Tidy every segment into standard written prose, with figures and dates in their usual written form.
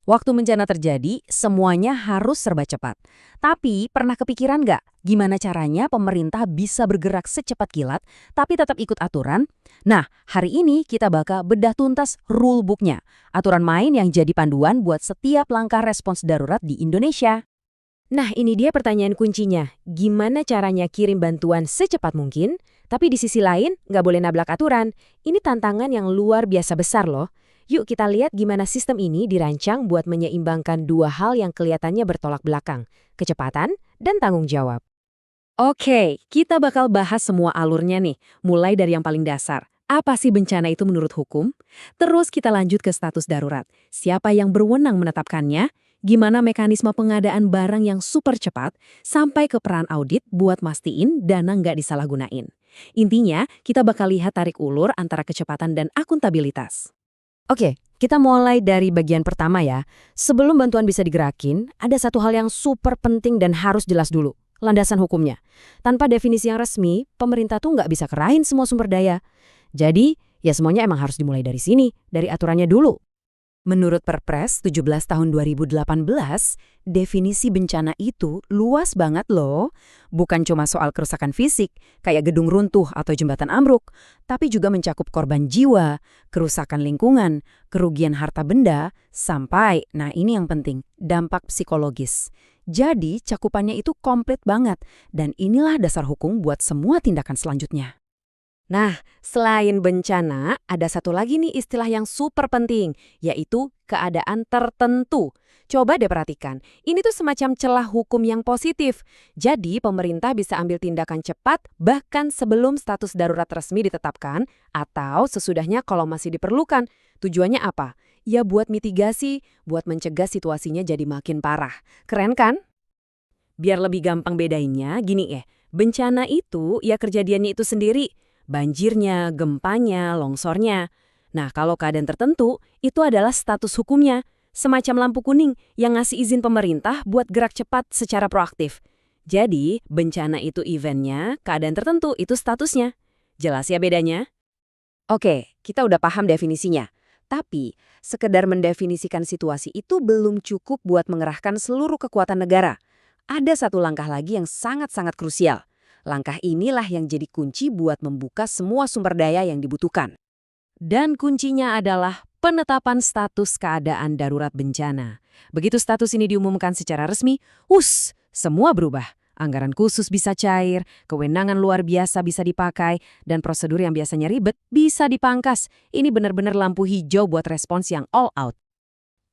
Waktu bencana terjadi, semuanya harus serba cepat. Tapi pernah kepikiran nggak gimana caranya pemerintah bisa bergerak secepat kilat tapi tetap ikut aturan? Nah, hari ini kita bakal bedah tuntas rule book-nya, aturan main yang jadi panduan buat setiap langkah respons darurat di Indonesia. Nah, ini dia pertanyaan kuncinya. Gimana caranya kirim bantuan secepat mungkin, tapi di sisi lain nggak boleh nabrak aturan. Ini tantangan yang luar biasa besar loh. Yuk kita lihat gimana sistem ini dirancang buat menyeimbangkan dua hal yang kelihatannya bertolak belakang, kecepatan dan tanggung jawab. Oke, kita bakal bahas semua alurnya nih, mulai dari yang paling dasar. Apa sih bencana itu menurut hukum? Terus kita lanjut ke status darurat. Siapa yang berwenang menetapkannya? Gimana mekanisme pengadaan barang yang super cepat? Sampai ke peran audit buat mastiin dana nggak disalahgunain. Intinya, kita bakal lihat tarik ulur antara kecepatan dan akuntabilitas. Oke, kita mulai dari bagian pertama ya. Sebelum bantuan bisa digerakin, ada satu hal yang super penting dan harus jelas dulu. Landasan hukumnya. Tanpa definisi yang resmi, pemerintah tuh nggak bisa kerahin semua sumber daya. Jadi, ya semuanya emang harus dimulai dari sini, dari aturannya dulu. Menurut Perpres 17 tahun 2018, definisi bencana itu luas banget loh. Bukan cuma soal kerusakan fisik, kayak gedung runtuh atau jembatan ambruk, tapi juga mencakup korban jiwa, kerusakan lingkungan, kerugian harta benda, sampai, nah ini yang penting, dampak psikologis. Jadi, cakupannya itu komplit banget, dan inilah dasar hukum buat semua tindakan selanjutnya. Nah, selain bencana, ada satu lagi nih istilah yang super penting, yaitu keadaan tertentu. Coba deh perhatikan, ini tuh semacam celah hukum yang positif. Jadi, pemerintah bisa ambil tindakan cepat bahkan sebelum status darurat resmi ditetapkan atau sesudahnya kalau masih diperlukan. Tujuannya apa? Ya buat mitigasi, buat mencegah situasinya jadi makin parah. Keren kan? Biar lebih gampang bedainnya, gini bencana itu ya kejadiannya itu sendiri. Banjirnya, gempanya, longsornya. Nah, kalau keadaan tertentu, itu adalah status hukumnya. Semacam lampu kuning yang ngasih izin pemerintah buat gerak cepat secara proaktif. Jadi, bencana itu eventnya, keadaan tertentu itu statusnya. Jelas ya bedanya? Oke, kita udah paham definisinya. Tapi, sekedar mendefinisikan situasi itu belum cukup buat mengerahkan seluruh kekuatan negara. Ada satu langkah lagi yang sangat-sangat krusial. Langkah inilah yang jadi kunci buat membuka semua sumber daya yang dibutuhkan. Dan kuncinya adalah penetapan status keadaan darurat bencana. Begitu status ini diumumkan secara resmi, semua berubah. Anggaran khusus bisa cair, kewenangan luar biasa bisa dipakai, dan prosedur yang biasanya ribet bisa dipangkas. Ini benar-benar lampu hijau buat respons yang all out.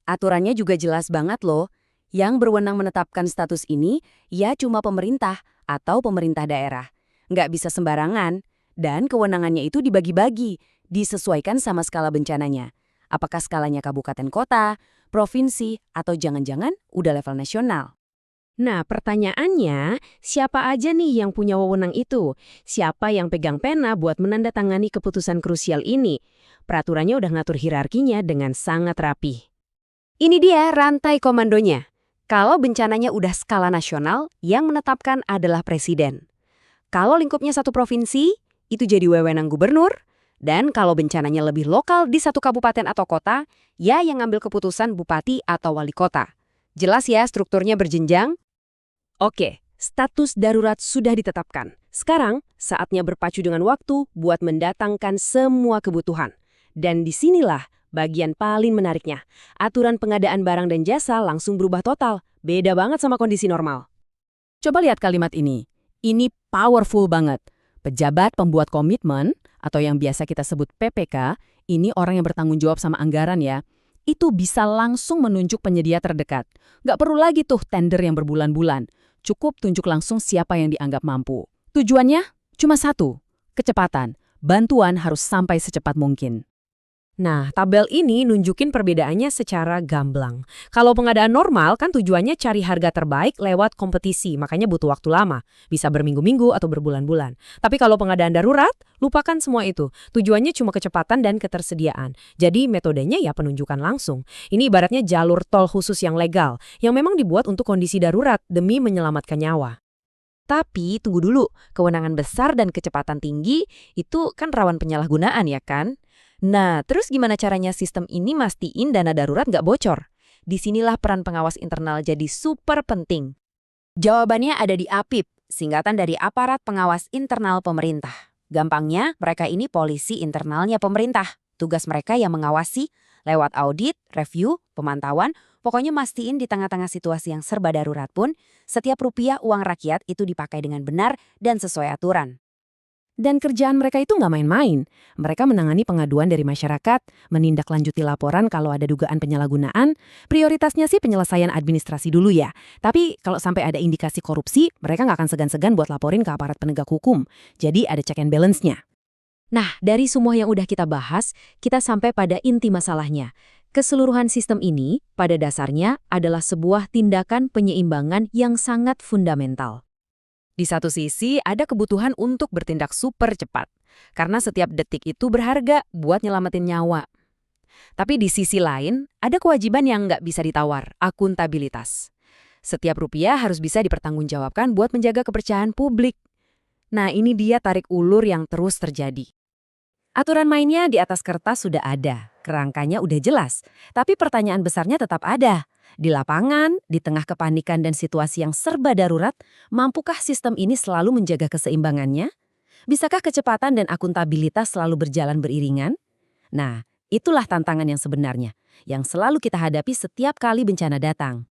Aturannya juga jelas banget loh. Yang berwenang menetapkan status ini, ya cuma pemerintah atau pemerintah daerah. Nggak bisa sembarangan, dan kewenangannya itu dibagi-bagi, disesuaikan sama skala bencananya. Apakah skalanya kabupaten kota, provinsi, atau jangan-jangan udah level nasional? Nah, pertanyaannya, siapa aja nih yang punya wewenang itu? Siapa yang pegang pena buat menandatangani keputusan krusial ini? Peraturannya udah ngatur hierarkinya dengan sangat rapih. Ini dia rantai komandonya. Kalau bencananya udah skala nasional, yang menetapkan adalah presiden. Kalau lingkupnya satu provinsi, itu jadi wewenang gubernur. Dan kalau bencananya lebih lokal di satu kabupaten atau kota, ya yang ngambil keputusan bupati atau wali kota. Jelas ya strukturnya berjenjang? Oke, status darurat sudah ditetapkan. Sekarang, saatnya berpacu dengan waktu buat mendatangkan semua kebutuhan. Dan disinilah bagian paling menariknya, aturan pengadaan barang dan jasa langsung berubah total, beda banget sama kondisi normal. Coba lihat kalimat ini. Ini powerful banget. Pejabat pembuat komitmen, atau yang biasa kita sebut PPK, ini orang yang bertanggung jawab sama anggaran ya, itu bisa langsung menunjuk penyedia terdekat. Nggak perlu lagi tuh tender yang berbulan-bulan. Cukup tunjuk langsung siapa yang dianggap mampu. Tujuannya cuma satu, kecepatan. Bantuan harus sampai secepat mungkin. Nah, tabel ini nunjukin perbedaannya secara gamblang. Kalau pengadaan normal kan tujuannya cari harga terbaik lewat kompetisi, makanya butuh waktu lama. Bisa berminggu-minggu atau berbulan-bulan. Tapi kalau pengadaan darurat, lupakan semua itu. Tujuannya cuma kecepatan dan ketersediaan. Jadi metodenya ya penunjukan langsung. Ini ibaratnya jalur tol khusus yang legal, yang memang dibuat untuk kondisi darurat demi menyelamatkan nyawa. Tapi tunggu dulu, kewenangan besar dan kecepatan tinggi itu kan rawan penyalahgunaan ya kan? Nah, terus gimana caranya sistem ini mastiin dana darurat nggak bocor? Disinilah peran pengawas internal jadi super penting. Jawabannya ada di APIP, singkatan dari Aparat Pengawas Internal Pemerintah. Gampangnya, mereka ini polisi internalnya pemerintah. Tugas mereka yang mengawasi lewat audit, review, pemantauan, pokoknya mastiin di tengah-tengah situasi yang serba darurat pun, setiap rupiah uang rakyat itu dipakai dengan benar dan sesuai aturan. Dan kerjaan mereka itu nggak main-main. Mereka menangani pengaduan dari masyarakat, menindaklanjuti laporan kalau ada dugaan penyalahgunaan. Prioritasnya sih penyelesaian administrasi dulu ya. Tapi kalau sampai ada indikasi korupsi, mereka nggak akan segan-segan buat laporin ke aparat penegak hukum. Jadi ada check and balance-nya. Nah, dari semua yang udah kita bahas, kita sampai pada inti masalahnya. Keseluruhan sistem ini, pada dasarnya, adalah sebuah tindakan penyeimbangan yang sangat fundamental. Di satu sisi, ada kebutuhan untuk bertindak super cepat. Karena setiap detik itu berharga buat nyelamatin nyawa. Tapi di sisi lain, ada kewajiban yang nggak bisa ditawar, akuntabilitas. Setiap rupiah harus bisa dipertanggungjawabkan buat menjaga kepercayaan publik. Nah, ini dia tarik ulur yang terus terjadi. Aturan mainnya di atas kertas sudah ada, kerangkanya udah jelas. Tapi pertanyaan besarnya tetap ada. Di lapangan, di tengah kepanikan dan situasi yang serba darurat, mampukah sistem ini selalu menjaga keseimbangannya? Bisakah kecepatan dan akuntabilitas selalu berjalan beriringan? Nah, itulah tantangan yang sebenarnya, yang selalu kita hadapi setiap kali bencana datang.